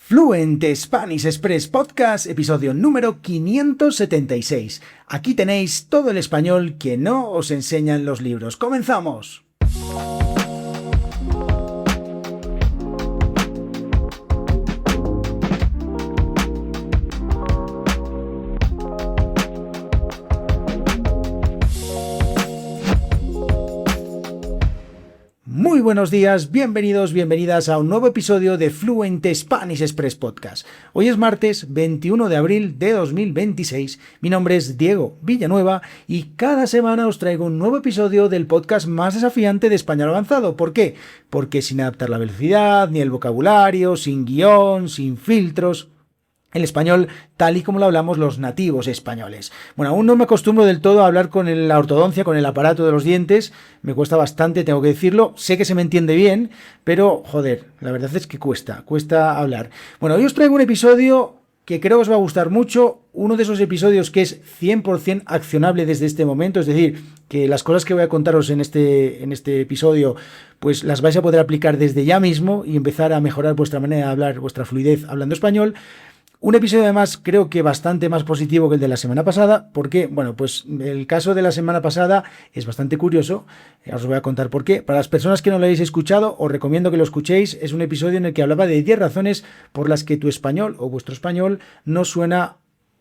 Fluent Spanish Express Podcast, episodio número 576. Aquí tenéis todo el español que no os enseñan los libros. ¡Comenzamos! Muy buenos días, bienvenidos, bienvenidas a un nuevo episodio de Fluent Spanish Express Podcast. Hoy es martes 21 de abril de 2026, mi nombre es Diego Villanueva y cada semana os traigo un nuevo episodio del podcast más desafiante de español avanzado. ¿Por qué? Porque sin adaptar la velocidad, ni el vocabulario, sin guión, sin filtros, el español tal y como lo hablamos los nativos españoles. Bueno, aún no me acostumbro del todo a hablar con la ortodoncia, con el aparato de los dientes. Me cuesta bastante, tengo que decirlo. Sé que se me entiende bien, pero joder, la verdad es que cuesta hablar. Bueno, hoy os traigo un episodio que creo que os va a gustar mucho. Uno de esos episodios que es 100% accionable desde este momento. Es decir, que las cosas que voy a contaros en este episodio, pues las vais a poder aplicar desde ya mismo y empezar a mejorar vuestra manera de hablar, vuestra fluidez hablando español. Un episodio además creo que bastante más positivo que el de la semana pasada, porque, bueno, pues el caso de la semana pasada es bastante curioso, os voy a contar por qué. Para las personas que no lo hayáis escuchado, os recomiendo que lo escuchéis, es un episodio en el que hablaba de 10 razones por las que tu español o vuestro español no suena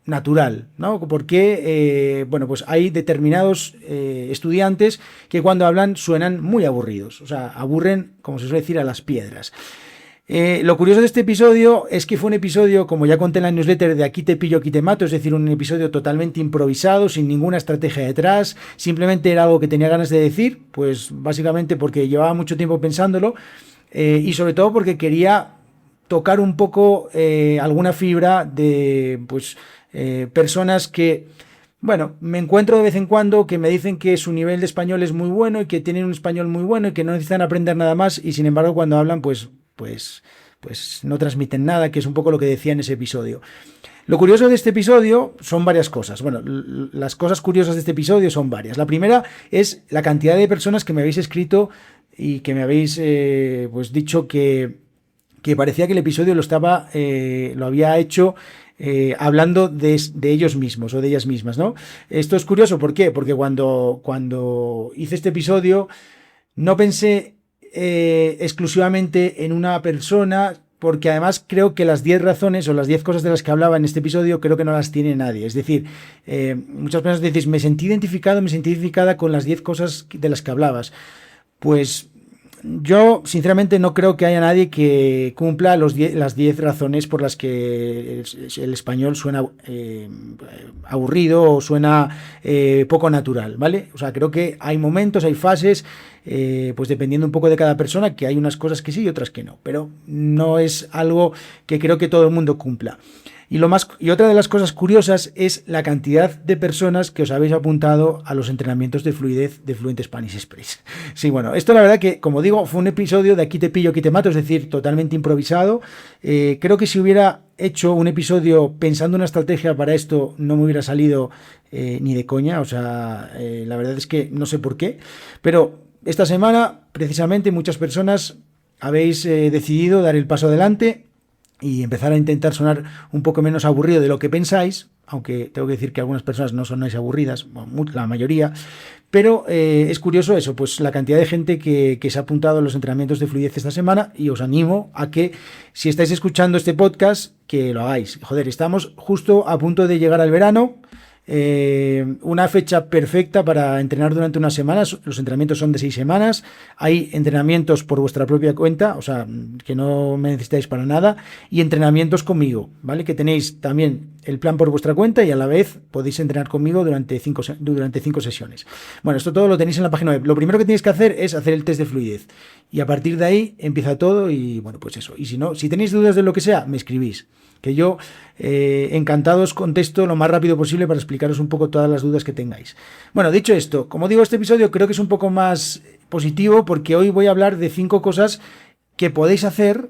natural, ¿no? Porque, bueno, pues hay determinados estudiantes que cuando hablan suenan muy aburridos, o sea, aburren, como se suele decir, a las piedras. Lo curioso de este episodio es que fue un episodio, como ya conté en la newsletter, de aquí te pillo, aquí te mato, es decir, un episodio totalmente improvisado, sin ninguna estrategia detrás, simplemente era algo que tenía ganas de decir, pues básicamente porque llevaba mucho tiempo pensándolo y sobre todo porque quería tocar un poco alguna fibra de pues personas que, bueno, me encuentro de vez en cuando que me dicen que su nivel de español es muy bueno y que tienen un español muy bueno y que no necesitan aprender nada más y sin embargo cuando hablan pues no transmiten nada, que es un poco lo que decía en ese episodio. Lo curioso de este episodio son varias cosas. Bueno, las cosas curiosas de este episodio son varias. La primera es la cantidad de personas que me habéis escrito y que me habéis pues dicho que parecía que el episodio lo había hecho hablando de ellos mismos o de ellas mismas, ¿no? Esto es curioso, ¿por qué? Porque cuando hice este episodio no pensé exclusivamente en una persona, porque además creo que las 10 razones o las 10 cosas de las que hablaba en este episodio creo que no las tiene nadie. Es decir, muchas personas decís, me sentí identificada con las 10 cosas de las que hablabas. Pues yo, sinceramente, no creo que haya nadie que cumpla las 10 razones por las que el español suena aburrido o suena poco natural, ¿vale? O sea, creo que hay momentos, hay fases, pues dependiendo un poco de cada persona, que hay unas cosas que sí y otras que no, pero no es algo que creo que todo el mundo cumpla. Y otra de las cosas curiosas es la cantidad de personas que os habéis apuntado a los entrenamientos de fluidez de Fluent Spanish Express. Sí, bueno, esto la verdad que, como digo, fue un episodio de aquí te pillo, aquí te mato, es decir, totalmente improvisado. Creo que si hubiera hecho un episodio pensando una estrategia para esto, no me hubiera salido ni de coña, o sea, la verdad es que no sé por qué, pero esta semana, precisamente, muchas personas habéis decidido dar el paso adelante y empezar a intentar sonar un poco menos aburrido de lo que pensáis, aunque tengo que decir que algunas personas no sonáis aburridas, la mayoría, pero es curioso eso, pues la cantidad de gente que se ha apuntado a los entrenamientos de fluidez esta semana, y os animo a que, si estáis escuchando este podcast, que lo hagáis. Joder, estamos justo a punto de llegar al verano, una fecha perfecta para entrenar durante unas semanas. Los entrenamientos son de 6 semanas, hay entrenamientos por vuestra propia cuenta, o sea, que no me necesitáis para nada, y entrenamientos conmigo, ¿vale? Que tenéis también el plan por vuestra cuenta y a la vez podéis entrenar conmigo durante 5 sesiones. Bueno, esto todo lo tenéis en la página web. Lo primero que tenéis que hacer es hacer el test de fluidez y a partir de ahí empieza todo y bueno, pues eso. Y si tenéis dudas de lo que sea, me escribís, que yo encantado os contesto lo más rápido posible para explicaros un poco todas las dudas que tengáis. Bueno, dicho esto, como digo, este episodio creo que es un poco más positivo porque hoy voy a hablar de 5 cosas que podéis hacer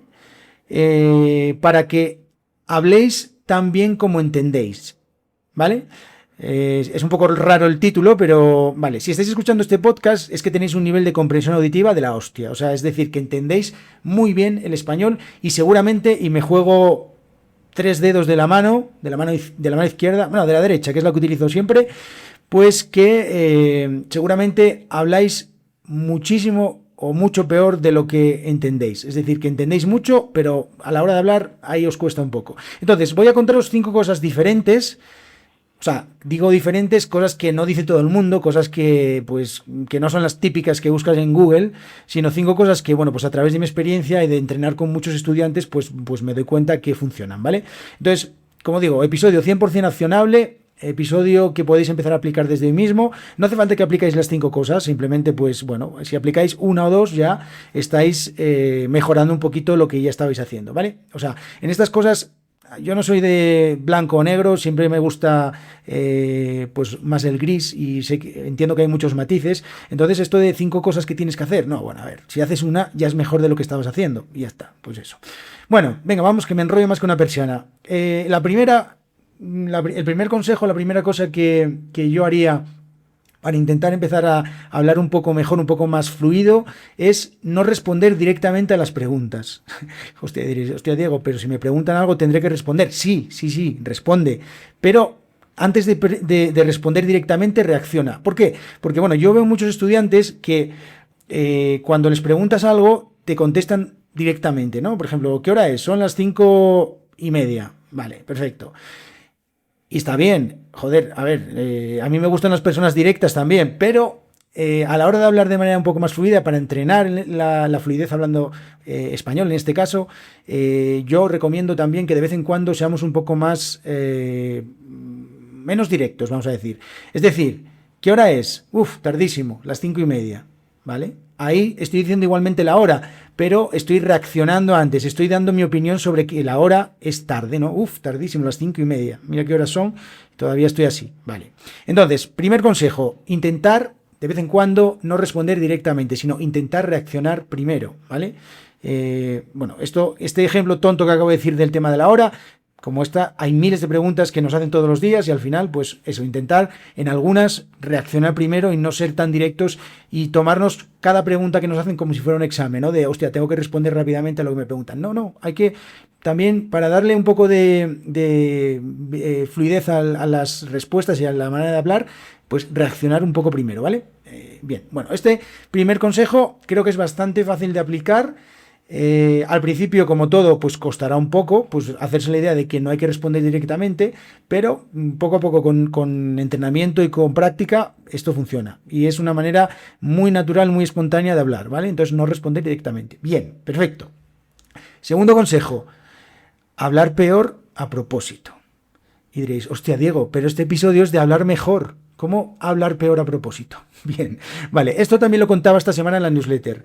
para que habléis tan bien como entendéis, ¿vale? Es un poco raro el título, pero vale, si estáis escuchando este podcast es que tenéis un nivel de comprensión auditiva de la hostia, o sea, es decir, que entendéis muy bien el español y seguramente, y me juego tres dedos de la mano izquierda, bueno, de la derecha, que es la que utilizo siempre, pues que seguramente habláis muchísimo o mucho peor de lo que entendéis. Es decir, que entendéis mucho, pero a la hora de hablar ahí os cuesta un poco. Entonces, voy a contaros 5 cosas diferentes. O sea, digo diferentes, cosas que no dice todo el mundo, cosas que pues que no son las típicas que buscas en Google, sino 5 cosas que, bueno, pues a través de mi experiencia y de entrenar con muchos estudiantes, pues me doy cuenta que funcionan, ¿vale? Entonces, como digo, episodio 100% accionable, episodio que podéis empezar a aplicar desde hoy mismo. No hace falta que aplicáis las 5 cosas, simplemente, pues, bueno, si aplicáis una o dos ya estáis mejorando un poquito lo que ya estabais haciendo, ¿vale? O sea, en estas cosas yo no soy de blanco o negro, siempre me gusta pues más el gris y entiendo que hay muchos matices. Entonces esto de 5 cosas que tienes que hacer, no, bueno, a ver, si haces una ya es mejor de lo que estabas haciendo y ya está, pues eso. Bueno, venga, vamos, que me enrollo más que una persiana. El primer consejo, la primera cosa que yo haría para intentar empezar a hablar un poco mejor, un poco más fluido, es no responder directamente a las preguntas. Hostia, diréis, hostia, Diego, pero si me preguntan algo tendré que responder. Sí, responde. Pero antes de responder directamente, reacciona. ¿Por qué? Porque, bueno, yo veo muchos estudiantes que cuando les preguntas algo, te contestan directamente, ¿no? Por ejemplo, ¿qué hora es? Son las 5:30. Vale, perfecto. Y está bien, joder, a ver, a mí me gustan las personas directas también, pero a la hora de hablar de manera un poco más fluida, para entrenar la fluidez hablando español en este caso, yo recomiendo también que de vez en cuando seamos un poco más, menos directos, vamos a decir. Es decir, ¿qué hora es? Tardísimo, las 5:30, ¿vale? Ahí estoy diciendo igualmente la hora, pero estoy reaccionando antes, estoy dando mi opinión sobre que la hora es tarde, ¿no? Tardísimo, las 5:30. Mira qué horas son, todavía estoy así, ¿vale? Entonces, primer consejo, intentar de vez en cuando no responder directamente, sino intentar reaccionar primero, ¿vale? Bueno, este ejemplo tonto que acabo de decir del tema de la hora, como esta, hay miles de preguntas que nos hacen todos los días y al final, pues eso, intentar en algunas reaccionar primero y no ser tan directos y tomarnos cada pregunta que nos hacen como si fuera un examen, ¿no? De, hostia, tengo que responder rápidamente a lo que me preguntan. No, hay que también, para darle un poco de fluidez a las respuestas y a la manera de hablar, pues reaccionar un poco primero, ¿vale? Bien, bueno, este primer consejo creo que es bastante fácil de aplicar. Al principio, como todo, pues costará un poco, pues hacerse la idea de que no hay que responder directamente, pero poco a poco con entrenamiento y con práctica esto funciona y es una manera muy natural, muy espontánea de hablar, ¿vale? Entonces no responder directamente. Bien, perfecto. Segundo consejo, hablar peor a propósito. Y diréis, hostia, Diego, pero este episodio es de hablar mejor. ¿Cómo hablar peor a propósito? Bien, vale, esto también lo contaba esta semana en la newsletter.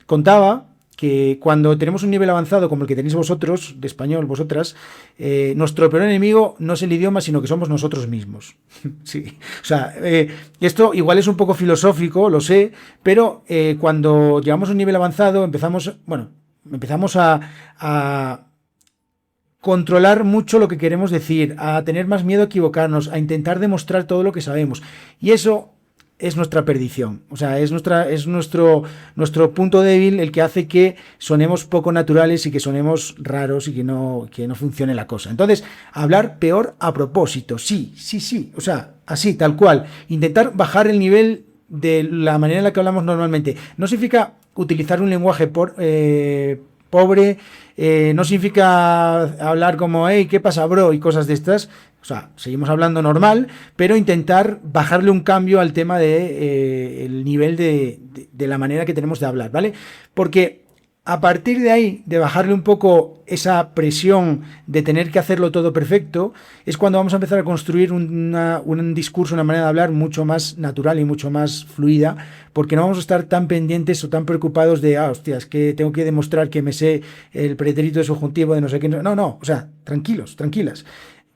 Contaba que cuando tenemos un nivel avanzado como el que tenéis vosotros, de español, vosotras, nuestro peor enemigo no es el idioma, sino que somos nosotros mismos. Sí, o sea, esto igual es un poco filosófico, lo sé, pero cuando llegamos a un nivel avanzado empezamos a controlar mucho lo que queremos decir, a tener más miedo a equivocarnos, a intentar demostrar todo lo que sabemos. Y eso es nuestra perdición. O sea, es nuestro punto débil el que hace que sonemos poco naturales y que sonemos raros y que no funcione la cosa. Entonces, hablar peor a propósito. Sí. O sea, así, tal cual. Intentar bajar el nivel de la manera en la que hablamos normalmente. No significa utilizar un lenguaje pobre, no significa hablar como, hey, ¿qué pasa, bro? Y cosas de estas. O sea, seguimos hablando normal, pero intentar bajarle un cambio al tema de el nivel de la manera que tenemos de hablar, ¿vale? Porque a partir de ahí, de bajarle un poco esa presión de tener que hacerlo todo perfecto, es cuando vamos a empezar a construir un discurso, una manera de hablar mucho más natural y mucho más fluida, porque no vamos a estar tan pendientes o tan preocupados de, hostia, es que tengo que demostrar que me sé el pretérito de subjuntivo de no sé qué. No, o sea, tranquilos, tranquilas.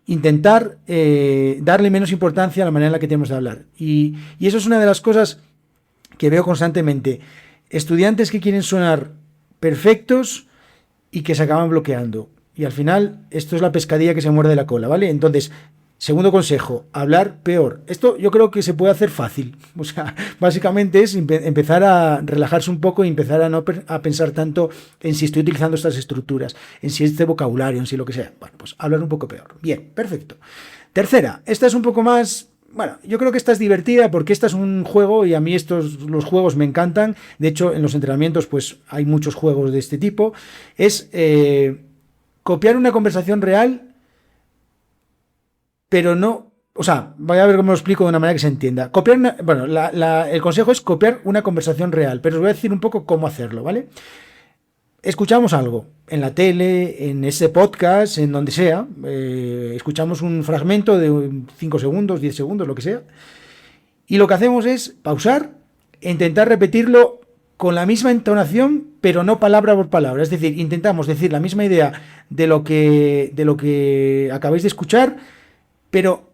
Intentar darle menos importancia a la manera en la que tenemos de hablar. Y eso es una de las cosas que veo constantemente. Estudiantes que quieren sonar perfectos y que se acaban bloqueando. Y al final, esto es la pescadilla que se muerde la cola, ¿vale? Entonces, Segundo consejo, hablar peor. Esto yo creo que se puede hacer fácil. O sea, básicamente es empezar a relajarse un poco y empezar a no a pensar tanto en si estoy utilizando estas estructuras, en si este vocabulario, en si lo que sea. Bueno, pues hablar un poco peor. Bien, perfecto. Tercera, esta es un poco más... Bueno, yo creo que esta es divertida porque esta es un juego y a mí los juegos me encantan. De hecho, en los entrenamientos pues hay muchos juegos de este tipo. Es copiar una conversación real, pero no, o sea, voy a ver cómo lo explico de una manera que se entienda. Bueno, el consejo es copiar una conversación real, pero os voy a decir un poco cómo hacerlo, ¿vale? Escuchamos algo en la tele, en ese podcast, en donde sea, escuchamos un fragmento de 5 segundos, 10 segundos, lo que sea, y lo que hacemos es pausar e intentar repetirlo con la misma entonación, pero no palabra por palabra. Es decir, intentamos decir la misma idea de lo que acabáis de escuchar, pero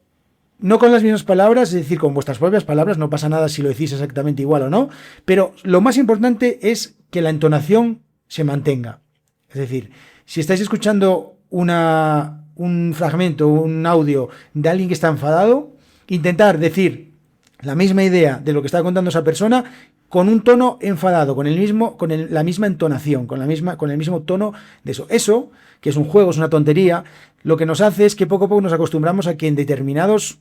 no con las mismas palabras, es decir, con vuestras propias palabras, no pasa nada si lo decís exactamente igual o no, pero lo más importante es que la entonación se mantenga. Es decir, si estáis escuchando un fragmento, un audio de alguien que está enfadado, intentar decir la misma idea de lo que está contando esa persona con un tono enfadado, con la misma entonación, con el mismo tono de eso. Eso, que es un juego, es una tontería, lo que nos hace es que poco a poco nos acostumbramos a que en determinados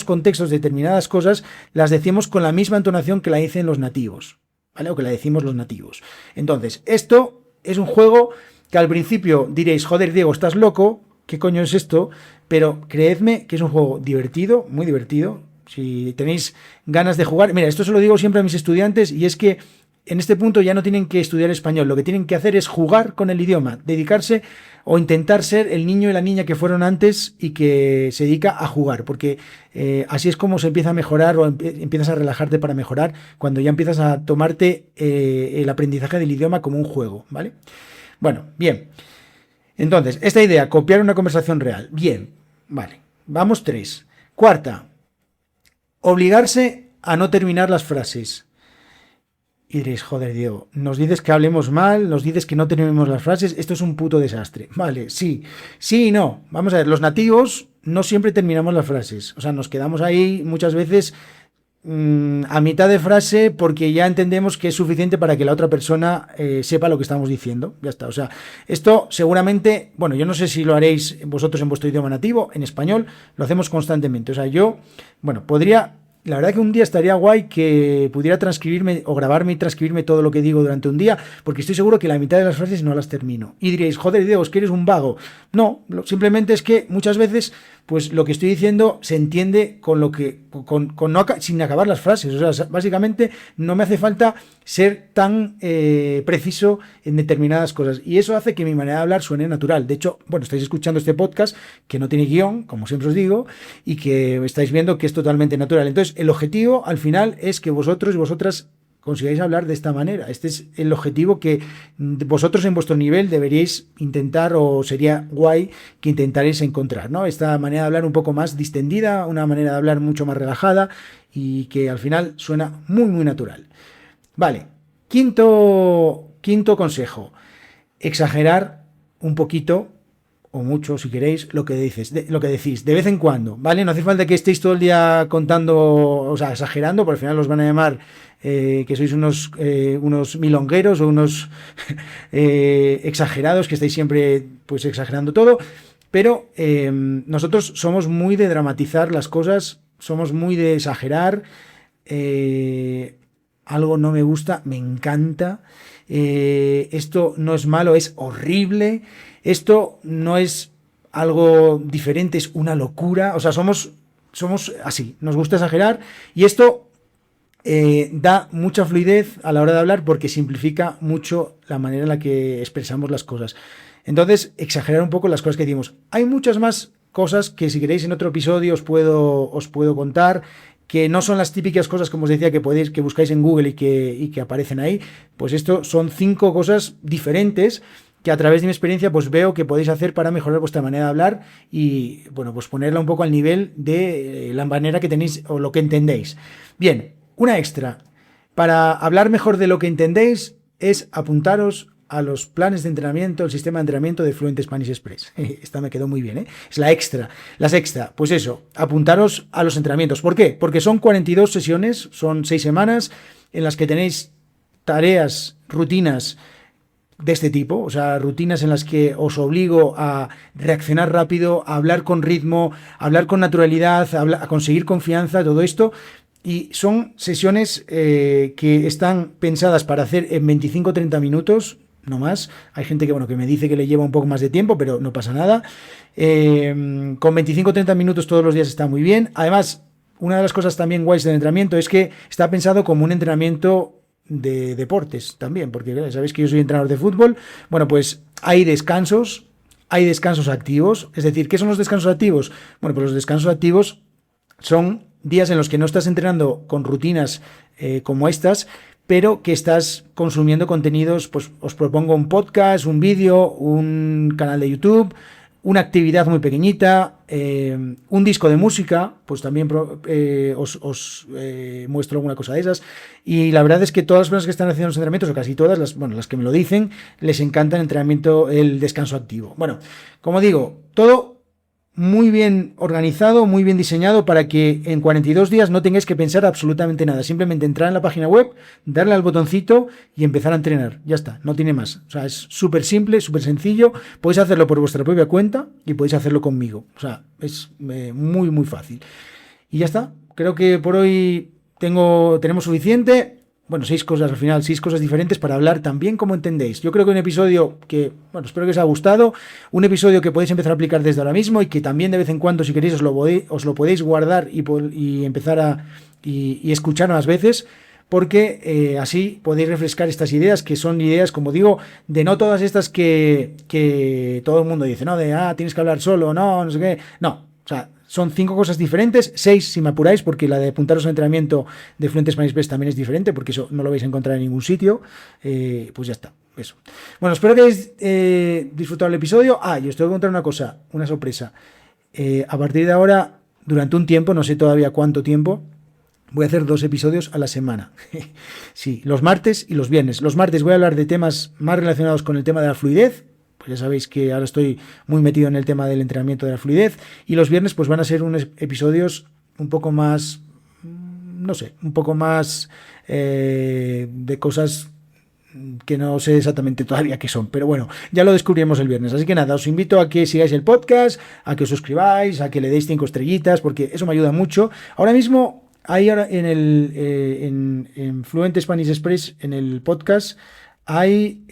contextos, determinadas cosas, las decimos con la misma entonación que la dicen los nativos, ¿vale? O que la decimos los nativos. Entonces, esto es un juego que al principio diréis, joder, Diego, estás loco, ¿qué coño es esto? Pero creedme que es un juego divertido, muy divertido. Si tenéis ganas de jugar, mira, esto se lo digo siempre a mis estudiantes y es que en este punto ya no tienen que estudiar español, lo que tienen que hacer es jugar con el idioma, dedicarse o intentar ser el niño y la niña que fueron antes y que se dedica a jugar, porque así es como se empieza a mejorar o empiezas a relajarte para mejorar cuando ya empiezas a tomarte el aprendizaje del idioma como un juego, ¿vale? Bueno, bien. Entonces, esta idea, copiar una conversación real. Bien, vale. Vamos 3. Cuarta, obligarse a no terminar las frases. Y diréis, joder, Diego, nos dices que hablemos mal, nos dices que no terminemos las frases, esto es un puto desastre. Vale, sí y no. Vamos a ver, los nativos no siempre terminamos las frases. O sea, nos quedamos ahí muchas veces a mitad de frase porque ya entendemos que es suficiente para que la otra persona sepa lo que estamos diciendo. Ya está. O sea, esto seguramente, bueno, yo no sé si lo haréis vosotros en vuestro idioma nativo, en español, lo hacemos constantemente. O sea, yo, bueno, la verdad que un día estaría guay que pudiera transcribirme o grabarme y transcribirme todo lo que digo durante un día, porque estoy seguro que la mitad de las frases no las termino. Y diréis, joder, Diego, es que eres un vago. No, simplemente es que muchas veces, pues lo que estoy diciendo se entiende con lo que, sin acabar las frases. O sea, básicamente no me hace falta ser tan preciso en determinadas cosas. Y eso hace que mi manera de hablar suene natural. De hecho, bueno, estáis escuchando este podcast que no tiene guión, como siempre os digo, y que estáis viendo que es totalmente natural. Entonces, el objetivo al final es que vosotros y vosotras consigáis hablar de esta manera. Este es el objetivo que vosotros en vuestro nivel deberíais intentar, o sería guay que intentaréis encontrar, ¿no? Esta manera de hablar un poco más distendida, una manera de hablar mucho más relajada y que al final suena muy, muy natural. Vale, quinto consejo, exagerar un poquito o mucho, si queréis, lo que decís, de vez en cuando, ¿vale? No hace falta que estéis todo el día contando, o sea, exagerando, porque al final os van a llamar que sois unos milongueros o unos exagerados, que estáis siempre, pues, exagerando todo, pero nosotros somos muy de dramatizar las cosas, somos muy de exagerar, algo no me gusta, me encanta, esto no es malo, es horrible. Esto no es algo diferente, es una locura. O sea, somos así, nos gusta exagerar y esto da mucha fluidez a la hora de hablar porque simplifica mucho la manera en la que expresamos las cosas. Entonces, exagerar un poco las cosas que decimos. Hay muchas más cosas que si queréis en otro episodio os puedo contar, que no son las típicas cosas, como os decía, que buscáis en Google y que aparecen ahí. Pues esto son 5 cosas diferentes que a través de mi experiencia pues veo que podéis hacer para mejorar vuestra manera de hablar y, bueno, pues ponerla un poco al nivel de la manera que tenéis o lo que entendéis. Bien, una extra. Para hablar mejor de lo que entendéis es apuntaros a los planes de entrenamiento, el sistema de entrenamiento de Fluent Spanish Express. Esta me quedó muy bien, ¿eh? Es la extra. La sexta, pues eso, apuntaros a los entrenamientos. ¿Por qué? Porque son 42 sesiones, son 6 semanas en las que tenéis tareas, rutinas de este tipo, o sea, rutinas en las que os obligo a reaccionar rápido, a hablar con ritmo, a hablar con naturalidad, a conseguir confianza, todo esto. Y son sesiones que están pensadas para hacer en 25-30 minutos, no más. Hay gente que, bueno, que me dice que le lleva un poco más de tiempo, pero no pasa nada. Con 25-30 minutos todos los días está muy bien. Además, una de las cosas también guays del entrenamiento es que está pensado como un entrenamiento de deportes también, porque sabéis que yo soy entrenador de fútbol. Bueno, pues hay descansos activos. Es decir, ¿qué son los descansos activos? Bueno, pues los descansos activos son días en los que no estás entrenando con rutinas como estas, pero que estás consumiendo contenidos. Pues os propongo un podcast, un vídeo, un canal de YouTube, una actividad muy pequeñita, un disco de música, pues también os muestro alguna cosa de esas. Y la verdad es que todas las personas que están haciendo los entrenamientos, o casi todas, las que me lo dicen, les encanta el entrenamiento, el descanso activo. Bueno, como digo, todo muy bien organizado, muy bien diseñado para que en 42 días no tengáis que pensar absolutamente nada. Simplemente entrar en la página web, darle al botoncito y empezar a entrenar. Ya está, no tiene más. O sea, es súper simple, súper sencillo. Podéis hacerlo por vuestra propia cuenta y podéis hacerlo conmigo. O sea, es muy, muy fácil. Y ya está. Creo que por hoy tenemos suficiente. Bueno, 6 cosas al final, 6 cosas diferentes para hablar también como entendéis. Yo creo que un episodio que, bueno, espero que os haya gustado, un episodio que podéis empezar a aplicar desde ahora mismo y que también de vez en cuando, si queréis, os lo podéis guardar y empezar a escuchar más veces, porque así podéis refrescar estas ideas, que son ideas, como digo, de no todas estas que todo el mundo dice, ¿no? De, tienes que hablar solo, no sé qué. No, o sea, son 5 cosas diferentes, 6 si me apuráis, porque la de apuntaros al entrenamiento de Fluent Spanish Express también es diferente, porque eso no lo vais a encontrar en ningún sitio. Pues ya está, eso. Bueno, espero que hayáis disfrutado el episodio. Y os tengo que contar una cosa, una sorpresa. A partir de ahora, durante un tiempo, no sé todavía cuánto tiempo, voy a hacer 2 episodios a la semana. Sí, los martes y los viernes. Los martes voy a hablar de temas más relacionados con el tema de la fluidez. Pues ya sabéis que ahora estoy muy metido en el tema del entrenamiento de la fluidez. Y los viernes pues van a ser unos episodios un poco más, no sé, un poco más de cosas que no sé exactamente todavía qué son, pero bueno, ya lo descubriremos el viernes. Así que nada, os invito a que sigáis el podcast, a que os suscribáis, a que le deis 5 estrellitas, porque eso me ayuda mucho. Ahora mismo hay en Fluent Spanish Express, en el podcast, hay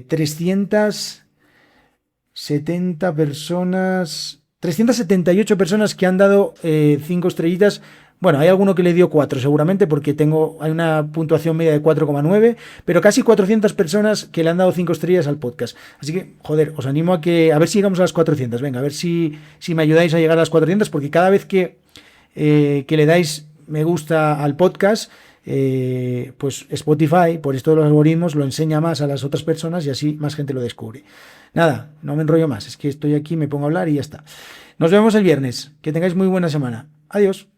378 personas que han dado 5 estrellitas. Bueno, hay alguno que le dio 4 seguramente, porque hay una puntuación media de 4,9, pero casi 400 personas que le han dado 5 estrellas al podcast. Así que, joder, os animo a ver si llegamos a las 400. Venga, a ver si me ayudáis a llegar a las 400, porque cada vez que le dais me gusta al podcast, pues Spotify, por esto de los algoritmos, lo enseña más a las otras personas y así más gente lo descubre. Nada, no me enrollo más, es que estoy aquí, me pongo a hablar y ya está. Nos vemos el viernes. Que tengáis muy buena semana. Adiós.